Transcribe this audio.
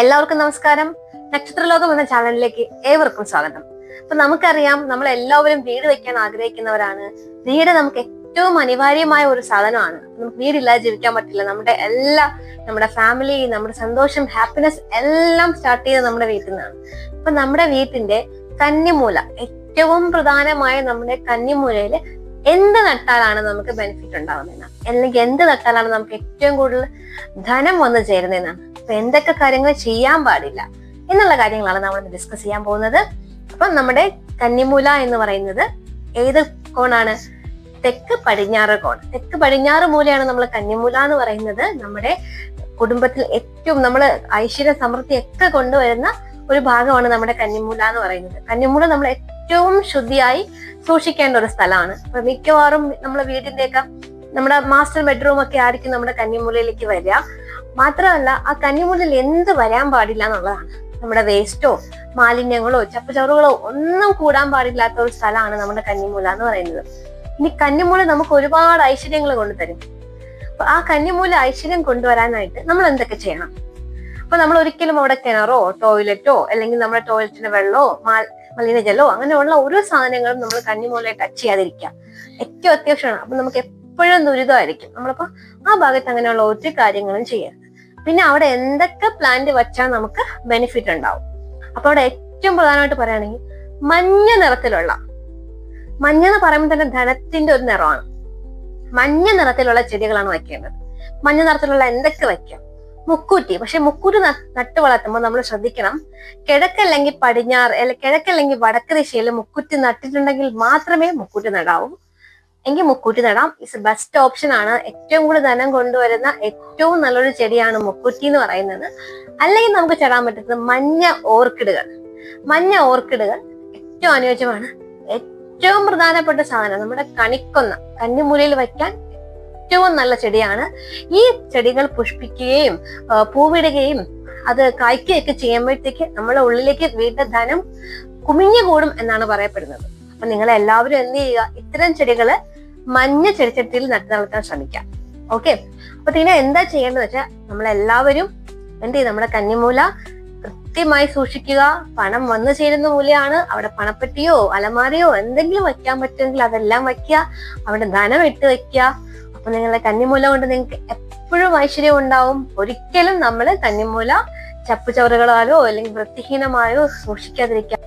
എല്ലാവർക്കും നമസ്കാരം. നക്ഷത്രലോകം എന്ന ചാനലിലേക്ക് ഏവർക്കും സ്വാഗതം. അപ്പൊ നമുക്കറിയാം, നമ്മൾ എല്ലാവരും വീട് വെക്കാൻ ആഗ്രഹിക്കുന്നവരാണ്. വീട് നമുക്ക് ഏറ്റവും അനിവാര്യമായ ഒരു സാധനമാണ്. നമുക്ക് വീടില്ലാതെ ജീവിക്കാൻ പറ്റില്ല. നമ്മുടെ ഫാമിലി, നമ്മുടെ സന്തോഷം, ഹാപ്പിനെസ് എല്ലാം സ്റ്റാർട്ട് ചെയ്ത് നമ്മുടെ വീട്ടിൽ നിന്നാണ്. അപ്പൊ നമ്മുടെ വീട്ടിന്റെ കന്നിമൂല, ഏറ്റവും പ്രധാനമായ നമ്മുടെ കന്നിമൂലയില് എന്ത് നട്ടാലാണ് നമുക്ക് ബെനിഫിറ്റ് ഉണ്ടാവുന്നതെന്നാണ്, അല്ലെങ്കിൽ എന്ത് നട്ടാലാണ് നമുക്ക് ഏറ്റവും കൂടുതൽ ധനം വന്നു ചേരുന്നതെന്നാണ്. അപ്പൊ എന്തൊക്കെ കാര്യങ്ങൾ ചെയ്യാൻ പാടില്ല എന്നുള്ള കാര്യങ്ങളാണ് നമ്മൾ ഡിസ്കസ് ചെയ്യാൻ പോകുന്നത്. അപ്പൊ നമ്മുടെ കന്നിമൂല എന്ന് പറയുന്നത് ഏത് കോണാണ്? തെക്ക് പടിഞ്ഞാറ് കോൺ. തെക്ക് പടിഞ്ഞാറ് മൂലയാണ് നമ്മൾ കന്നിമൂല എന്ന് പറയുന്നത്. നമ്മുടെ കുടുംബത്തിൽ ഏറ്റവും നമ്മൾ ഐശ്വര്യ സമൃദ്ധി ഒക്കെ കൊണ്ടുവരുന്ന ഒരു ഭാഗമാണ് നമ്മുടെ കന്നിമൂല എന്ന് പറയുന്നത്. കന്നിമൂല നമ്മൾ ഏറ്റവും ശുദ്ധിയായി സൂക്ഷിക്കേണ്ട ഒരു സ്ഥലമാണ്. അപ്പൊ മിക്കവാറും നമ്മളെ വീടിന്റെയൊക്കെ നമ്മുടെ മാസ്റ്റർ ബെഡ്റൂം ഒക്കെ ആയിരിക്കും നമ്മുടെ കന്നിമൂലയിലേക്ക് വരിക. മാത്രമല്ല, ആ കന്നിമൂലയിൽ എന്ത് വരാൻ പാടില്ല എന്നുള്ളതാണ്. നമ്മുടെ വേസ്റ്റോ മാലിന്യങ്ങളോ ചപ്പുചവറുകളോ ഒന്നും കൂടാൻ പാടില്ലാത്ത ഒരു സ്ഥലമാണ് നമ്മുടെ കന്നിമൂല എന്ന് പറയുന്നത്. ഇനി കന്നിമൂല നമുക്ക് ഒരുപാട് ഐശ്വര്യങ്ങൾ കൊണ്ടുതരും. അപ്പൊ ആ കന്നിമൂല ഐശ്വര്യം കൊണ്ടുവരാനായിട്ട് നമ്മൾ എന്തൊക്കെ ചെയ്യണം? അപ്പൊ നമ്മൾ ഒരിക്കലും അവിടെ കിണറോ ടോയ്ലറ്റോ അല്ലെങ്കിൽ നമ്മുടെ ടോയ്ലറ്റിന്റെ വെള്ളമോ മലിനജലോ അങ്ങനെയുള്ള ഓരോ സാധനങ്ങളും നമ്മൾ കന്നിമൂലയെ ടച്ച് ചെയ്യാതിരിക്കുക ഏറ്റവും അത്യാവശ്യമാണ്. അപ്പൊ നമുക്ക് എപ്പോഴും ദുരിതമായിരിക്കും. നമ്മളിപ്പോ ആ ഭാഗത്ത് അങ്ങനെയുള്ള ഒരു കാര്യങ്ങളും ചെയ്യരുത്. പിന്നെ അവിടെ എന്തൊക്കെ പ്ലാന്റ് വച്ചാൽ നമുക്ക് ബെനിഫിറ്റ് ഉണ്ടാവും? അപ്പൊ അവിടെ ഏറ്റവും പ്രധാനമായിട്ട് പറയുകയാണെങ്കിൽ മഞ്ഞ നിറത്തിലുള്ള, മഞ്ഞ എന്ന് പറയുമ്പോൾ തന്നെ ധനത്തിന്റെ ഒരു നിറമാണ്. മഞ്ഞ നിറത്തിലുള്ള ചെടികളാണ് വയ്ക്കേണ്ടത്. മഞ്ഞ നിറത്തിലുള്ള എന്തൊക്കെ വയ്ക്കാം? മുക്കൂറ്റി. പക്ഷെ മുക്കൂറ്റി നട്ട് വളർത്തുമ്പോൾ നമ്മൾ ശ്രദ്ധിക്കണം, കിഴക്കല്ലെങ്കിൽ പടിഞ്ഞാറ്, കിഴക്കല്ലെങ്കിൽ വടക്ക് ദിശയിൽ മുക്കൂറ്റി നട്ടിട്ടുണ്ടെങ്കിൽ മാത്രമേ മുക്കൂറ്റി നടാവൂ. എങ്കിൽ മുക്കൂറ്റി നടാം. ഇറ്റ്സ് ബെസ്റ്റ് ഓപ്ഷൻ ആണ്. ഏറ്റവും കൂടുതൽ ധനം കൊണ്ടുവരുന്ന ഏറ്റവും നല്ലൊരു ചെടിയാണ് മുക്കൂറ്റി എന്ന് പറയുന്നത്. അല്ലെങ്കിൽ നമുക്ക് ചടാൻ പറ്റുന്നത് മഞ്ഞ ഓർക്കിഡുകൾ. മഞ്ഞ ഓർക്കിഡുകൾ ഏറ്റവും അനുയോജ്യമാണ്. ഏറ്റവും പ്രധാനപ്പെട്ട സാധനം നമ്മുടെ കന്നിമൂലയിൽ വയ്ക്കാൻ ഏറ്റവും നല്ല ചെടിയാണ്. ഈ ചെടികൾ പുഷ്പിക്കുകയും പൂവിടുകയും അത് കായ്ക്കുകയൊക്കെ ചെയ്യുമ്പോഴത്തേക്ക് നമ്മുടെ ഉള്ളിലേക്ക് വീണ്ടും ധനം കുമിഞ്ഞുകൂടും എന്നാണ് പറയപ്പെടുന്നത്. അപ്പൊ നിങ്ങൾ എല്ലാവരും എന്ത് ചെയ്യുക? ഇത്തരം ചെടികള് മഞ്ഞ ചെടിച്ചട്ടിയിൽ നട്ടു വളർത്താൻ ശ്രമിക്കാം. ഓക്കെ. അപ്പൊ ഇതിനെ എന്താ ചെയ്യേണ്ടത് വെച്ചാൽ നമ്മളെല്ലാവരും എന്ത് ചെയ്യും? നമ്മുടെ കന്നിമൂല കൃത്യമായി സൂക്ഷിക്കുക. പണം വന്നു ചേരുന്ന മൂലയാണ്. അവിടെ പണപ്പെട്ടിയോ അലമാരയോ എന്തെങ്കിലും വയ്ക്കാൻ പറ്റുമെങ്കിൽ അതെല്ലാം വയ്ക്കുക. അവിടെ ധനം ഇട്ട് വെക്കുക. അപ്പൊ നിങ്ങളുടെ കന്നിമൂല കൊണ്ട് നിങ്ങൾക്ക് എപ്പോഴും ഐശ്വര്യം ഉണ്ടാവും. ഒരിക്കലും നമ്മൾ കന്നിമൂല ചപ്പുചവറുകളാലോ അല്ലെങ്കിൽ വൃത്തിഹീനമായോ സൂക്ഷിക്കാതിരിക്കുക.